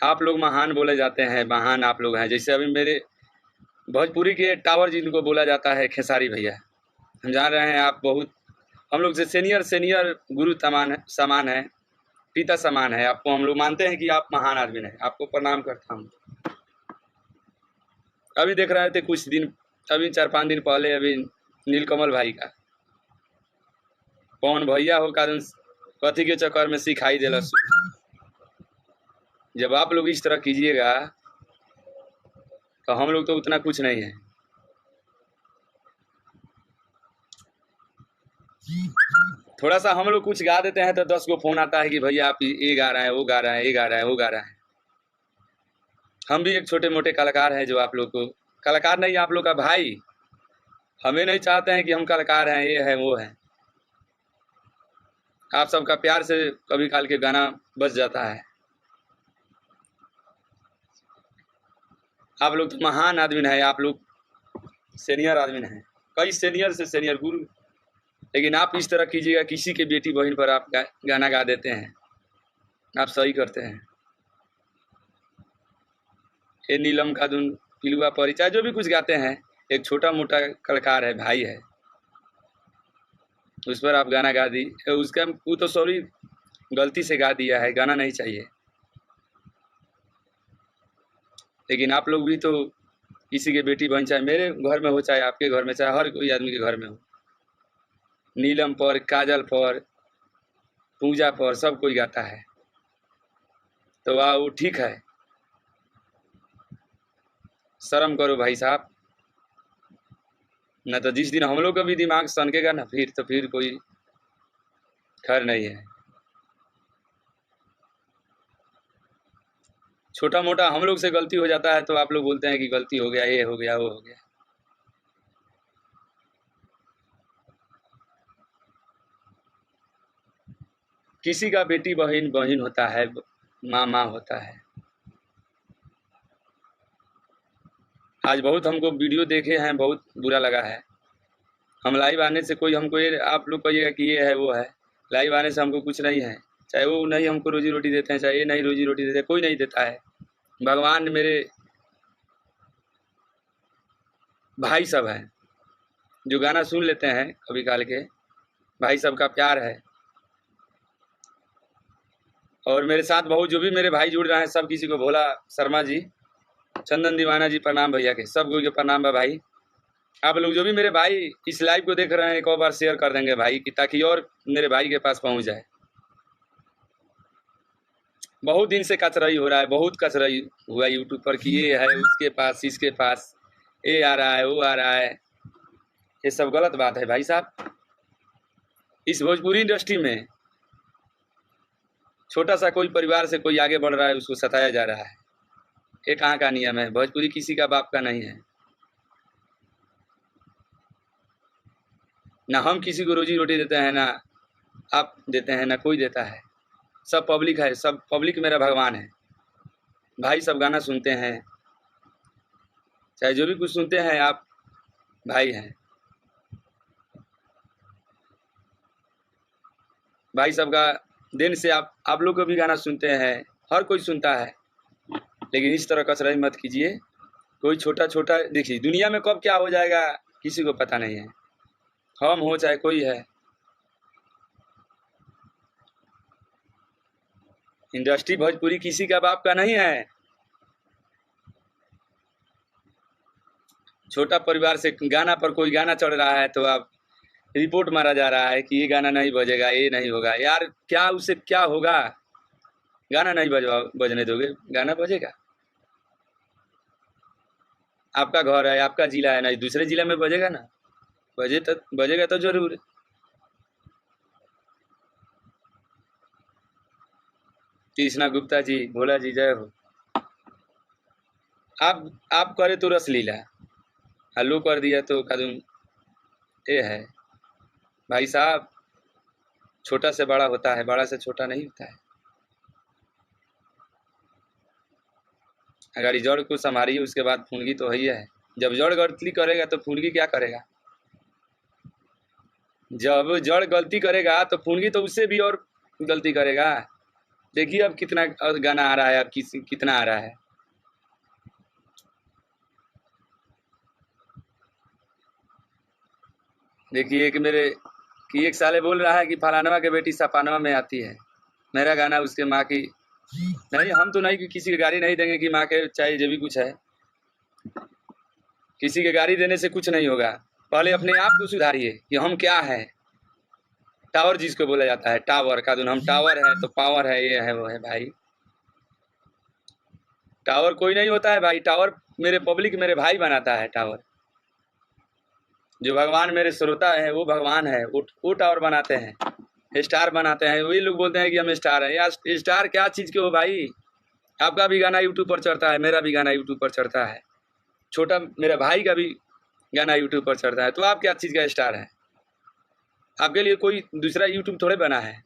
आप लोग महान बोले जाते हैं, महान आप लोग हैं। जैसे अभी मेरे भोजपुरी के टावर जिनको बोला जाता है खेसारी भैया, हम जान रहे हैं आप बहुत हम लोग से सीनियर गुरु समान है, पिता समान है। आपको हम लोग मानते हैं कि आप महान आदमी हैं, आपको प्रणाम करता हूँ। अभी देख रहे थे कुछ दिन, अभी 4-5 दिन पहले अभी नीलकमल भाई का कौन भैया हो का कथी के चक्कर में सिखाई देला। जब आप लोग इस तरह कीजिएगा तो हम लोग तो उतना कुछ नहीं है। थोड़ा सा हम लोग कुछ गा देते हैं तो 10 गो फोन आता है कि भैया आप ये गा रहे हैं, वो गा रहे हैं, ये गा रहे हैं, वो गा रहे हैं। हम भी एक छोटे मोटे कलाकार हैं, जो आप लोग को कलाकार नहीं, आप लोग का भाई। हमें नहीं चाहते हैं कि हम कलाकार हैं, ये है वो है। आप सबका प्यार से कभी काल के गाना बज जाता है। आप लोग तो महान आदमी हैं, आप लोग सीनियर आदमी हैं, कई सीनियर से सीनियर गुरु। लेकिन आप इस तरह कीजिएगा, किसी के बेटी बहन पर आप गाना गा देते हैं, आप सही करते हैं। ये नीलम का धुन पिलुआ परिचय जो भी कुछ गाते हैं, एक छोटा मोटा कलाकार है, भाई है, उस पर आप गाना गा दी। उसका वो तो सॉरी गलती से गा दिया है, गाना नहीं चाहिए। लेकिन आप लोग भी तो किसी के बेटी बहन, चाहे मेरे घर में हो, चाहे आपके घर में, चाहे हर कोई आदमी के घर में हो, नीलम पर, काजल पर, पूजा पर सब कोई गाता है, तो वाह वो ठीक है। शर्म करो भाई साहब, न तो जिस दिन हम लोग का भी दिमाग सनकेगा ना, फिर कोई खैर नहीं है। छोटा मोटा हम लोग से गलती हो जाता है तो आप लोग बोलते हैं कि गलती हो गया, ये हो गया, वो हो गया। किसी का बेटी बहन बहन होता है, माँ माँ होता है। आज बहुत हमको वीडियो देखे हैं, बहुत बुरा लगा है। हम लाइव आने से कोई हमको ये आप लोग कहिएगा कि ये है वो है, लाइव आने से हमको कुछ नहीं है। चाहे वो नहीं हमको रोजी रोटी देते हैं, चाहे ये नहीं रोजी रोटी देते हैं, कोई नहीं देता है। भगवान मेरे भाई सब हैं, जो गाना सुन लेते हैं कभी काल के, भाई सबका प्यार है। और मेरे साथ बहुत जो भी मेरे भाई जुड़ रहे हैं, सब किसी को, भोला शर्मा जी, चंदन दीवाना जी, प्रणाम भैया के, सब कोई के प्रणाम है भाई। आप लोग जो भी मेरे भाई इस लाइव को देख रहे हैं, एक और बार शेयर कर देंगे भाई, कि ताकि और मेरे भाई के पास पहुंच जाए। बहुत दिन से कचराई हो रहा है, बहुत कचराई हुआ यूट्यूब पर कि ये है उसके पास, इसके पास, ये आ रहा है, वो आ रहा है। ये सब गलत बात है भाई साहब। इस भोजपुरी इंडस्ट्री में छोटा सा कोई परिवार से कोई आगे बढ़ रहा है, उसको सताया जा रहा है। ये कहाँ का नियम है? भोजपुरी किसी का बाप का नहीं है। ना हम किसी को रोजी रोटी देते हैं, ना आप देते हैं, ना कोई देता है। सब पब्लिक है, सब पब्लिक मेरा भगवान है। भाई सब गाना सुनते हैं, चाहे जो भी कुछ सुनते हैं, आप भाई हैं। भाई सबका दिन से आप लोग को भी गाना सुनते हैं, हर कोई सुनता है। लेकिन इस तरह कसरत मत कीजिए। कोई छोटा छोटा देखिए, दुनिया में कब क्या हो जाएगा किसी को पता नहीं है, हम हो चाहे कोई है। इंडस्ट्री भोजपुरी किसी का बाप का नहीं है। छोटा परिवार से गाना पर कोई गाना चढ़ रहा है तो आप रिपोर्ट मारा जा रहा है कि ये गाना नहीं बजेगा, ये नहीं होगा। यार क्या उससे क्या होगा? गाना नहीं बजने दोगे, गाना बजेगा। आपका घर है, आपका जिला है ना, दूसरे जिला में बजेगा ना, बजेगा तो जरूर। कृष्णा गुप्ता जी, भोला जी, जय हो। आप करे तो रस लीला, हल्लू कर दिया तो कदम। ये है भाई साहब, छोटा से बड़ा होता है, बड़ा से छोटा नहीं होता है। अगर जड़ को संभालिए, उसके बाद फुनगी तो ही है। जब जड़ गलती करेगा तो फुनगी क्या करेगा? जब जड़ गलती करेगा तो फुनगी तो उससे भी और गलती करेगा। देखिए अब कितना गाना आ रहा है, अब कितना आ रहा है। देखिए कि एक साले बोल रहा है कि फलानवा के बेटी सपानवा में आती है। मेरा गाना उसके माँ की नहीं, हम तो नहीं कि किसी की गाली नहीं देंगे कि माँ के चाहे जो भी कुछ है, किसी के गाली देने से कुछ नहीं होगा। पहले अपने आप को सुधारिए कि हम क्या है। टावर जिसको बोला जाता है, टावर का हम टावर है तो पावर है, ये है वो है भाई। टावर कोई नहीं होता है भाई, टावर मेरे पब्लिक मेरे भाई बनाता है। टावर जो भगवान मेरे श्रोता है वो भगवान है, वो टावर बनाते हैं, स्टार बनाते हैं। वही लोग बोलते हैं कि हम स्टार हैं। यार स्टार क्या चीज़ के हो भाई। आपका भी गाना यूट्यूब पर चढ़ता है, मेरा भी गाना यूट्यूब पर चढ़ता है, छोटा मेरा भाई का भी गाना यूट्यूब पर चढ़ता है, तो आप क्या चीज़ का स्टार है। आपके लिए कोई दूसरा यूट्यूब थोड़े बना है।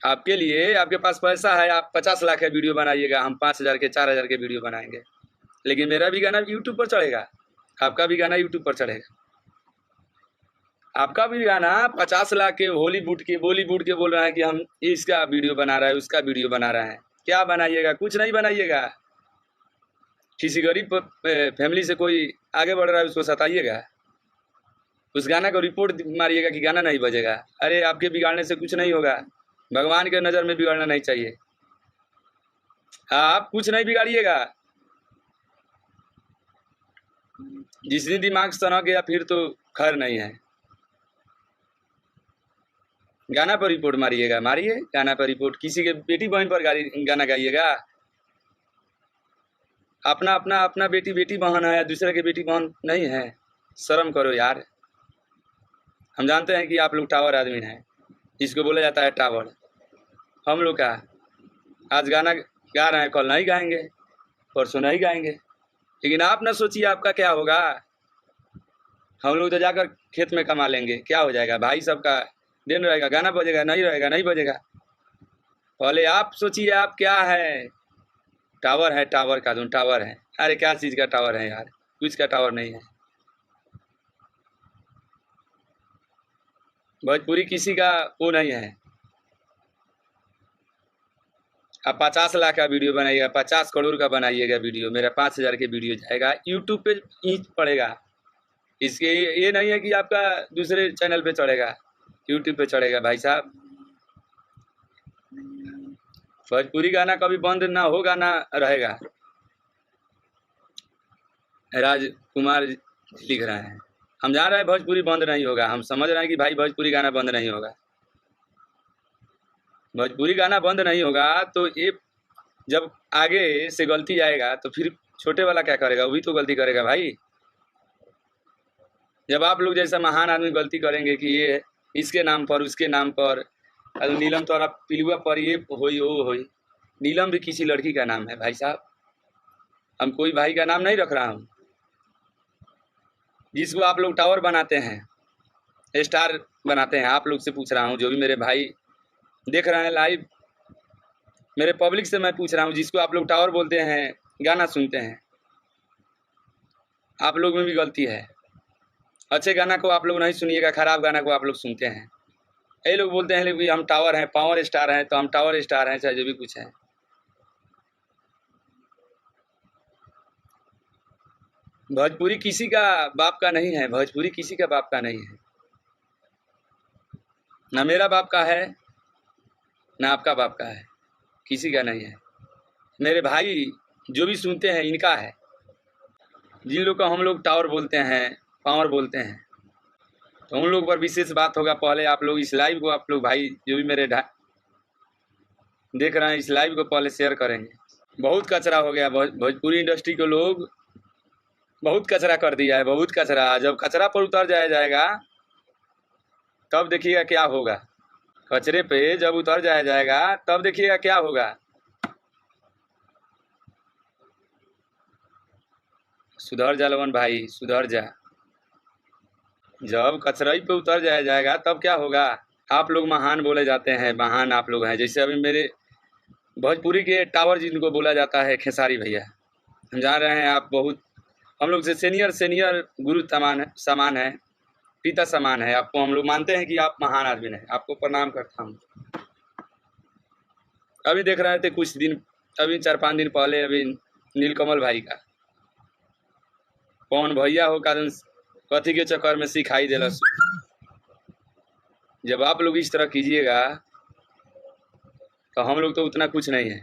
आपके लिए आपके पास पैसा है, आप 50 लाख का वीडियो बनाइएगा, हम 5,000 के 4,000 के वीडियो बनाएंगे, लेकिन मेरा भी गाना यूट्यूब पर चढ़ेगा, आपका भी गाना यूट्यूब पर चढ़ेगा। आपका भी गाना 50 लाख के बॉलीवुड के बोल रहा है कि हम इसका वीडियो बना रहा है, उसका वीडियो बना रहा है। क्या बनाइएगा? कुछ नहीं बनाइएगा। किसी गरीब फैमिली से कोई आगे बढ़ रहा है उसको सताइएगा, उस गाना को रिपोर्ट मारिएगा कि गाना नहीं बजेगा। अरे आपके बिगाड़ने से कुछ नहीं होगा, भगवान के नज़र में बिगाड़ना नहीं चाहिए। आप कुछ नहीं बिगाड़िएगा। जिस दिन दिमाग सना गया फिर तो खैर नहीं है। गाना पर रिपोर्ट मारिएगा, मारिए गाना पर रिपोर्ट। किसी के बेटी बहन पर गाना गाइएगा। अपना अपना अपना बेटी बहन है, दूसरे के बेटी बहन नहीं है। शर्म करो यार। हम जानते हैं कि आप लोग टावर आदमी हैं, जिसको बोला जाता है टावर। हम लोग का आज गाना गा रहे हैं, कल नहीं गाएंगे, परसों नहीं गाएंगे, लेकिन आप ना सोचिए आपका क्या होगा। हम लोग तो जाकर खेत में कमा लेंगे, क्या हो जाएगा भाई। सबका दिन रहेगा, गाना बजेगा, नहीं रहेगा नहीं बजेगा। पहले आप सोचिए आप क्या है। टावर है, टावर का टावर है। अरे क्या चीज़ का टावर है यार, कुछ का टावर नहीं है। भोजपुरी किसी का वो नहीं है। आप 50 लाख का वीडियो बनाइएगा, 50 करोड़ का बनाइएगा वीडियो, मेरा 5,000 के वीडियो जाएगा यूट्यूब पे ही पड़ेगा। इसके ये नहीं है कि आपका दूसरे चैनल पे चढ़ेगा, यूट्यूब पे चढ़ेगा भाई साहब। भोजपुरी गाना कभी बंद ना होगा ना रहेगा। राजकुमार लिख रहे हैं, हम जान रहे हैं भोजपुरी बंद नहीं होगा। हम समझ रहे हैं कि भाई भोजपुरी गाना बंद नहीं होगा। भोजपुरी गाना बंद नहीं होगा तो ये जब आगे से गलती आएगा तो फिर छोटे वाला क्या करेगा, वो भी तो गलती करेगा भाई। जब आप लोग जैसा महान आदमी गलती करेंगे कि ये इसके नाम पर उसके नाम पर, नीलम तोरा पिलुआ पर ये होई वो होई। नीलम भी किसी लड़की का नाम है भाई साहब, हम कोई भाई का नाम नहीं रख रहा हूँ। जिसको आप लोग टावर बनाते हैं, स्टार बनाते हैं, आप लोग से पूछ रहा हूँ, जो भी मेरे भाई देख रहे हैं लाइव, मेरे पब्लिक से मैं पूछ रहा हूँ, जिसको आप लोग टावर बोलते हैं, गाना सुनते हैं, आप लोग में भी गलती है। अच्छे गाना को आप लोग नहीं सुनिएगा, खराब गाना को आप लोग सुनते हैं। ये लोग बोलते हैं कि हम टावर हैं, पावर स्टार हैं, तो हम टावर स्टार हैं, चाहे जो भी कुछ है। भोजपुरी किसी का बाप का नहीं है, भोजपुरी किसी का बाप का नहीं है। ना मेरा बाप का है ना आपका बाप का है, किसी का नहीं है। मेरे भाई जो भी सुनते हैं इनका है। जिन लोग को हम लोग टावर बोलते हैं, पावर बोलते हैं, तो उन लोग पर विशेष बात होगा। पहले आप लोग इस लाइव को, आप लोग भाई जो भी मेरे देख रहे हैं, इस लाइव को पहले शेयर करेंगे। बहुत कचरा हो गया भोजपुरी इंडस्ट्री को, लोग बहुत कचरा कर दिया है, बहुत कचरा। जब कचरा पर उतर जाएगा तब देखिएगा क्या होगा। कचरे पे जब उतर जाएगा तब देखिएगा क्या होगा। सुधर जा लवन भाई, सुधर जा। जब कचराई पे उतर जाएगा तब क्या होगा। आप लोग महान बोले जाते हैं, महान आप लोग हैं। जैसे अभी मेरे भोजपुरी के टावर जिनको बोला जाता है, खेसारी भैया, हम जान रहे हैं आप बहुत हम लोग से सीनियर गुरु समान है, पिता समान है। आपको हम लोग मानते हैं कि आप महान आदमी हैं, आपको प्रणाम करता हूँ। अभी देख रहे थे कुछ दिन, अभी 4-5 दिन पहले, अभी नीलकमल भाई का कौन भैया हो कारण कथी के चक्कर में सिखाई देला। जब आप लोग इस तरह कीजिएगा तो हम लोग तो उतना कुछ नहीं है।